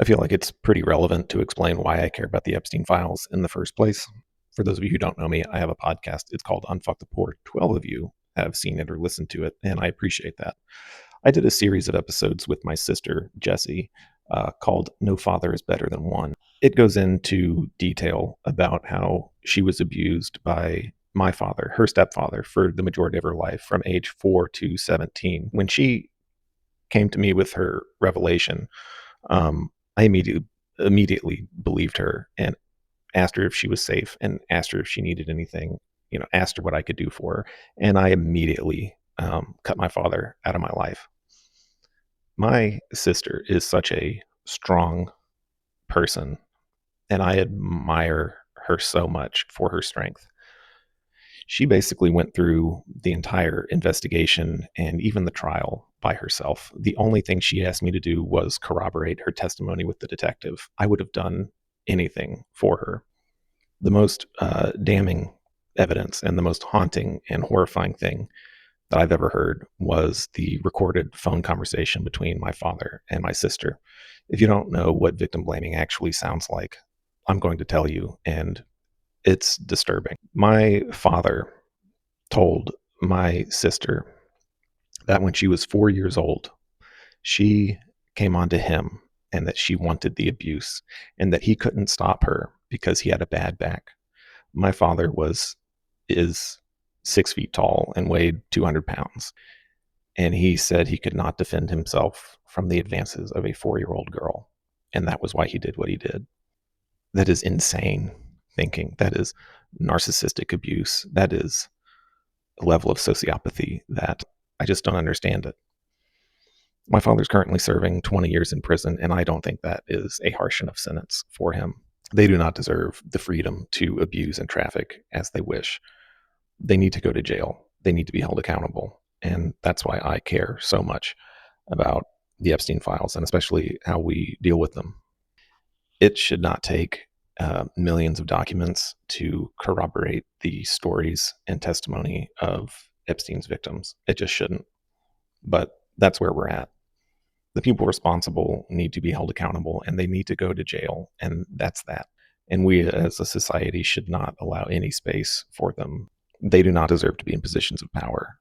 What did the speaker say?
I feel like it's pretty relevant to explain why I care about the Epstein files in the first place. For those of you who don't know me, I have a podcast. It's called Unfuck the Poor. 12 of you have seen it or listened to it, and I appreciate that. I did a series of episodes with my sister, Jessie, called No Father is Better Than One. It goes into detail about how she was abused by my father, her stepfather, for the majority of her life from age 4 to 17. When she came to me with her revelation, I immediately believed her and asked her if she was safe and asked her if she needed anything, asked her what I could do for her. And I immediately cut my father out of my life. My sister is such a strong person, and I admire her so much for her strength. She basically went through the entire investigation and even the trial by herself. The only thing she asked me to do was corroborate her testimony with the detective. I would have done anything for her. The most damning evidence and the most haunting and horrifying thing that I've ever heard was the recorded phone conversation between my father and my sister. If you don't know what victim blaming actually sounds like, I'm going to tell you, and it's disturbing. My father told my sister that when she was 4 years old, she came on to him and that she wanted the abuse and that he couldn't stop her because he had a bad back. My father is 6 feet tall and weighed 200 pounds. And he said he could not defend himself from the advances of a 4-year-old girl. And that was why he did what he did. That is insane thinking. That is narcissistic abuse. That is a level of sociopathy that I just don't understand it. My father's currently serving 20 years in prison, and I don't think that is a harsh enough sentence for him. They do not deserve the freedom to abuse and traffic as they wish. They need to go to jail. They need to be held accountable. And that's why I care so much about the Epstein files and especially how we deal with them. It should not take millions of documents to corroborate the stories and testimony of Epstein's victims. It just shouldn't. But that's where we're at. The people responsible need to be held accountable and they need to go to jail. And that's that. And we as a society should not allow any space for them. They do not deserve to be in positions of power.